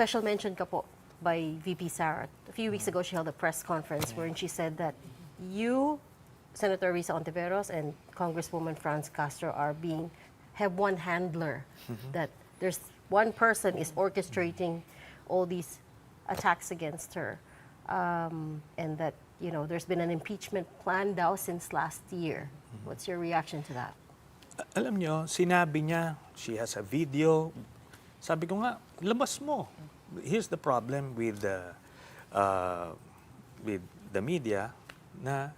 special mention ka po by VP Sara. A few weeks ago, she held a press conference wherein she said that you, Senator Risa Hontiveros, and Congresswoman France Castro have one handler, that there's one person is orchestrating all these attacks against her, and that, you know, there's been an impeachment plan daw since last year. What's your reaction to that? Alam nyo, sinabi niya, she has a video. Sabi ko nga, labas mo. Here's the problem with the media, na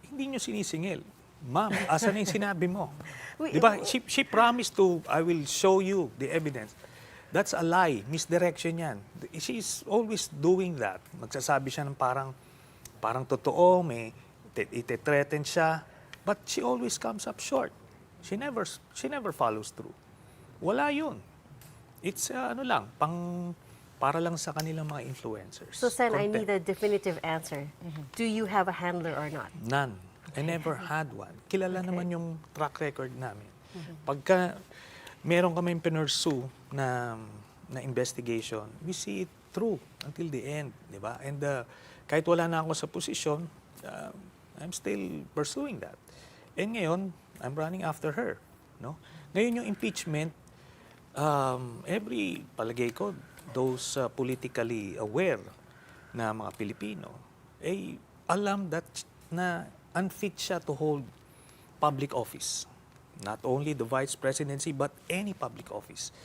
hindi nyo sinisingil. Ma'am, asan na yung sinabi mo? Di ba? She promised to, I will show you the evidence. That's a lie. Misdirection yan. She's always doing that. Magsasabi siya ng parang totoo, may ite-threaten siya. But she always comes up short. She never follows through. Wala yun. It's para lang sa kanilang mga influencers. So, Sen, I need a definitive answer. Do you have a handler or not? None. I never had one. Kilala naman yung track record namin. Pagka meron kami pinursue na investigation, we see it through until the end, di ba? And kahit wala na ako sa posisyon, I'm still pursuing that. And ngayon, I'm running after her, no? Ngayon yung impeachment, palagay ko, those politically aware na mga Pilipino, alam that na unfit siya to hold public office. Not only the vice presidency, but any public office.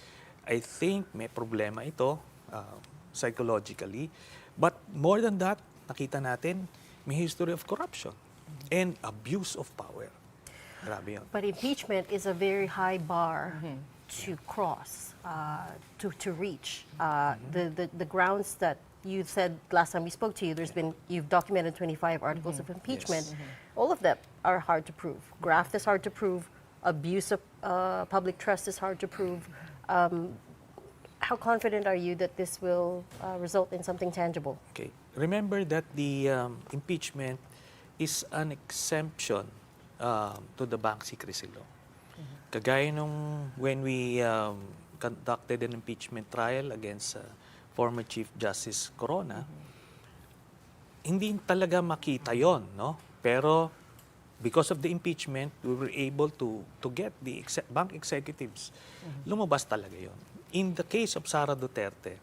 I think may problema ito psychologically. But more than that, nakita natin, may history of corruption and abuse of power. Grabe yun. But impeachment is a very high bar to cross, to reach. The grounds that you said last time we spoke to you, you've documented 25 articles of impeachment. Yes. All of them are hard to prove. Graft is hard to prove. Abuse of public trust is hard to prove. How confident are you that this will result in something tangible? Okay. Remember that the impeachment is an exemption to the bank secrecy law. Kagaya nung when we conducted an impeachment trial against former Chief Justice Corona, hindi talaga makita yon, no? Pero because of the impeachment, we were able to get the bank executives. Lumabas talaga yon. In the case of Sara Duterte,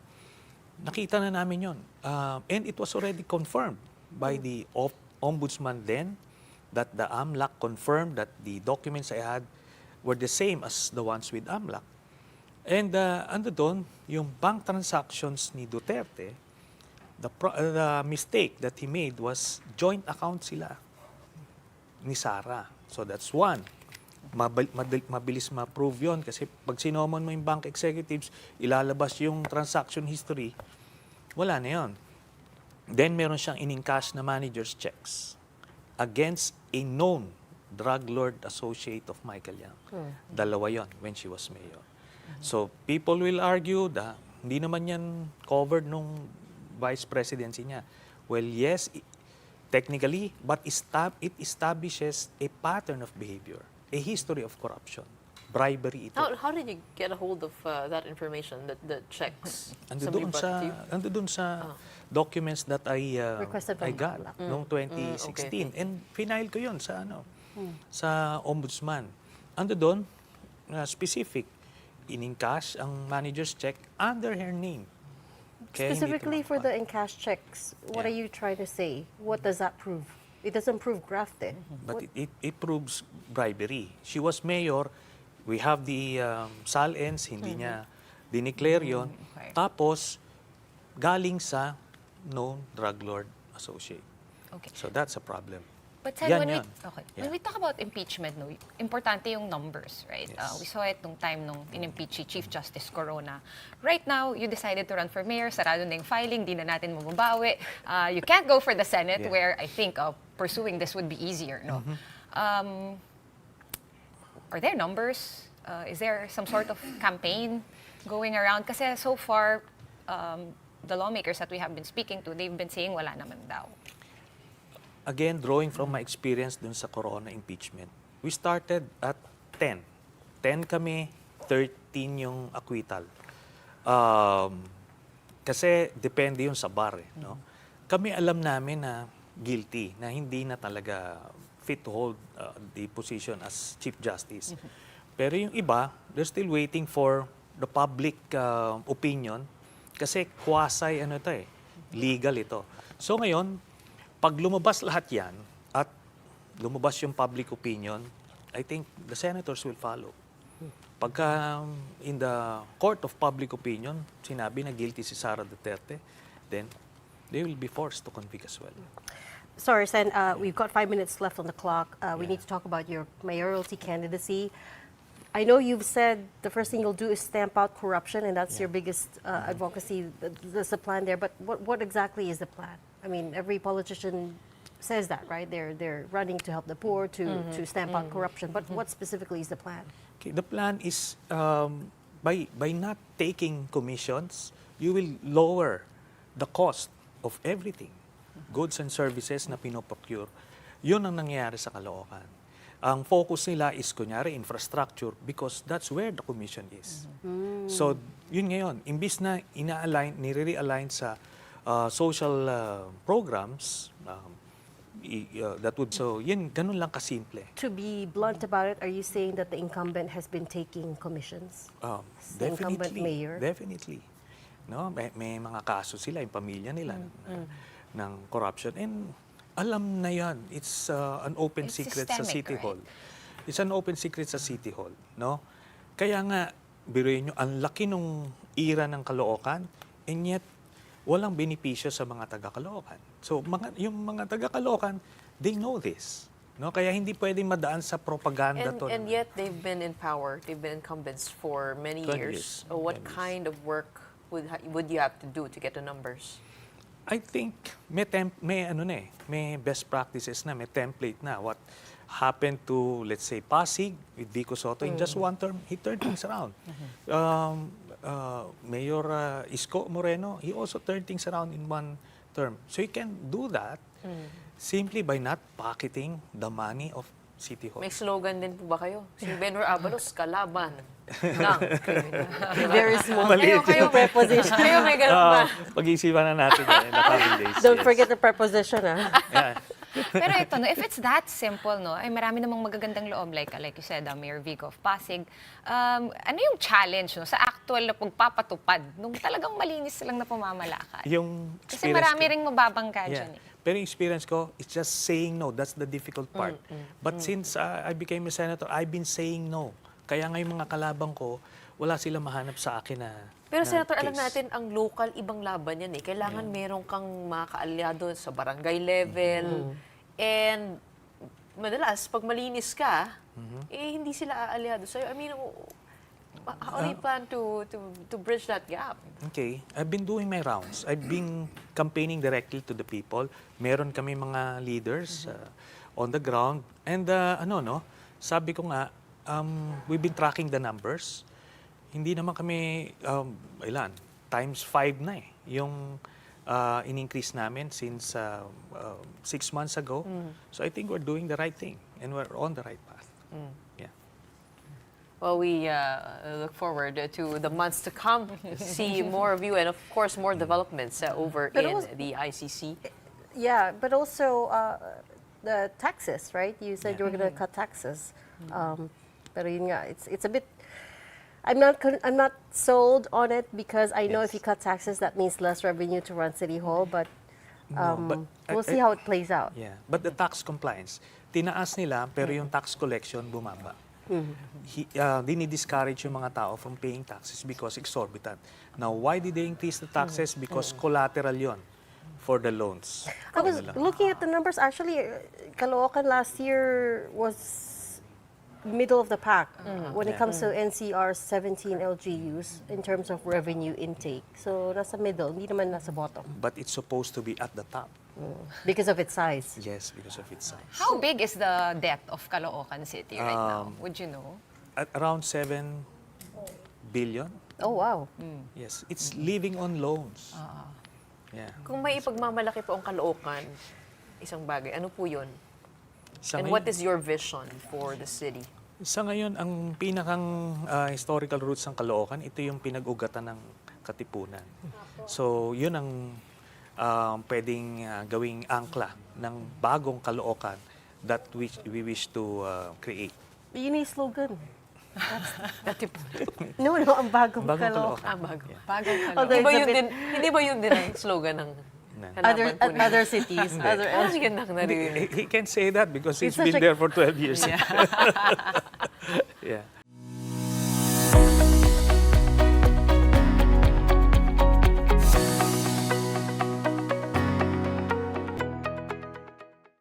nakita na namin yon. And it was already confirmed by the ombudsman then, that the AMLAC confirmed that the documents I had were the same as the ones with AMLAC. And ando doon, yung bank transactions ni Duterte, the mistake that he made was joint account sila ni Sara. So that's one. Mabilis ma-prove yun kasi pag sinomon mo yung bank executives, ilalabas yung transaction history, wala na yun. Then meron siyang in-encash na manager's checks against a known drug lord associate of Michael Yang. Dalawa yon when she was mayor. So people will argue that hindi naman yan covered nung vice presidency niya. Well, yes, technically, but it establishes a pattern of behavior, a history of corruption, bribery ito. How did you get a hold of that information, the checks? Ando doon sa documents that I got noong 2016. And final ko yun sa ombudsman. Ando doon, specific, in-encash ang manager's check under her name. Specifically for the encash checks, what are you trying to say? What does that prove? It doesn't prove graft eh. But it proves bribery. She was mayor, we have the SALENS, hindi niya dineclare yun. Tapos, galing sa known drug lord associate. Okay. So that's a problem. But Sen, when we talk about impeachment, no, importante yung numbers, right? Yes. We saw it nung time nung in-impeach si Chief Justice Corona. Right now, you decided to run for mayor, sarado na yung filing, di na natin mababawi. You can't go for the Senate, where I think pursuing this would be easier, no? Are there numbers? Is there some sort of campaign going around? Kasi so far, the lawmakers that we have been speaking to, they've been saying wala naman daw. Again, drawing from my experience dun sa Corona impeachment, we started at 10. 10 kami, 13 yung acquittal. Kasi depende yun sa bar. No? Kami alam namin na guilty, na hindi na talaga fit to hold the position as Chief Justice. Pero yung iba, they're still waiting for the public opinion kasi quasi legal ito. So ngayon, pag lumabas lahat yan at lumabas yung public opinion, I think the senators will follow. Pagka in the court of public opinion, sinabi na guilty si Sara Duterte, then they will be forced to convict as well. Sorry, Sen, we've got 5 minutes left on the clock. We Yeah. need to talk about your mayoralty candidacy. I know you've said the first thing you'll do is stamp out corruption, and that's your biggest advocacy. There's a plan there, but what exactly is the plan? I mean, every politician says that, right? They're running to help the poor, to stamp out corruption. But what specifically is the plan? Okay, the plan is by not taking commissions, you will lower the cost of everything, goods and services na pinoprocure. Yun ang nangyayari sa Caloocan. Ang focus nila is kunyari infrastructure because that's where the commission is. So yun ngayon, imbis na nire-realign sa social programs, so yun, ganun lang kasimple. To be blunt about it, are you saying that the incumbent has been taking commissions? The incumbent mayor? Definitely. No, may mga kaso sila, yung pamilya nila ng corruption. And alam na yan, it's an open It's secret sa systemic, City right? Hall. It's an open secret sa City Hall. No? Kaya nga, biruin nyo, ang laki nung ira ng Caloocan, and yet, walang benepisyo sa mga taga-Caloocan. So, yung mga taga-Caloocan, they know this. No? Kaya hindi pwedeng madaan sa propaganda to. And yet they've been in power, they've been incumbents for many 20 years. years. What 10 years. kind of work would you have to do to get the numbers? I think may best practices na, may template na. What happened to, let's say, Pasig with Vico Soto in just one term, he turned things around. Mayor Isko Moreno, he also turned things around in one term. So you can do that simply by not pocketing the money of City Hall. May slogan din po ba kayo? Si Benwer Abalos, kalaban ng kriminal. Very small. Kayo preposition. Kayo may ganun ba? Pag-iisipan na natin yan in the coming days. Don't yes. forget the preposition, Yeah. Pero ito, no, if it's that simple, no, ay marami namang magagandang loob, like you said, Mayor Vico of Pasig. Ano yung challenge no, sa actual na pagpapatupad nung talagang malinis lang na pamamalakad? Yung Kasi experience marami ko- ring mababangka Yeah. dyan eh. Pero yung experience ko, it's just saying no. That's the difficult part. But since I became a senator, I've been saying no. Kaya nga yung mga kalabang ko, wala sila mahanap sa akin na Pero na Senator, alam case. natin, ang local, ibang laban yan eh. Kailangan meron kang mga kaalyado sa barangay level. And madalas, pag malinis ka, eh hindi sila aalyado sa'yo. I mean, how do you plan to bridge that gap? Okay, I've been doing my rounds. I've been campaigning directly to the people. Meron kami mga leaders on the ground. And sabi ko nga, we've been tracking the numbers. Hindi naman kami, times 5 na eh. Yung in-increase namin since 6 months ago. So I think we're doing the right thing and we're on the right path. Yeah. Well, we look forward to the months to come, to see more of you and, of course, more developments over But in also- the ICC. Yeah, but also the taxes, right? You said you were going to cut taxes. Pero yun nga, it's a bit. I'm not sold on it because I know if you cut taxes, that means less revenue to run City Hall. But, but we'll see how it plays out. Yeah, but the tax compliance, tinaas nila pero yung tax collection bumaba. Dinidiscourage yung mga tao from paying taxes because exorbitant. Now, why did they increase the taxes? Because collateral yon for the loans. I was looking at the numbers. Actually, Caloocan last year was middle of the pack when it comes to NCR 17 LGUs in terms of revenue intake. So, nasa middle, hindi naman nasa bottom But it's supposed to be at the top. because of its size. Yes, because of its size. How big is the debt of Caloocan City right now? Would you know? At around 7 billion. Oh, wow. Yes, it's living on loans. Yeah. Kung may ipagmamalaki po ang Caloocan, isang bagay, ano po yun? Sa And ngayon- what is your vision for the city? Sa ngayon, ang pinakang historical roots ng Caloocan, ito yung pinag-ugatan ng katipunan. So, yun ang pwedeng gawing angkla ng bagong kalookan that we wish to create. Yun yung slogan. Katipunan. No, ang bagong Bagong kalookan. kalookan. Bago. Yeah. Bagong Although Hindi ba it's a yun bit- din, hindi ba yun din ang slogan ng Other, kalaban po niya? other cities, other Parang yun ang naririnig. He can say that because It's he's been such a- there for 12 years. Yeah. Yeah.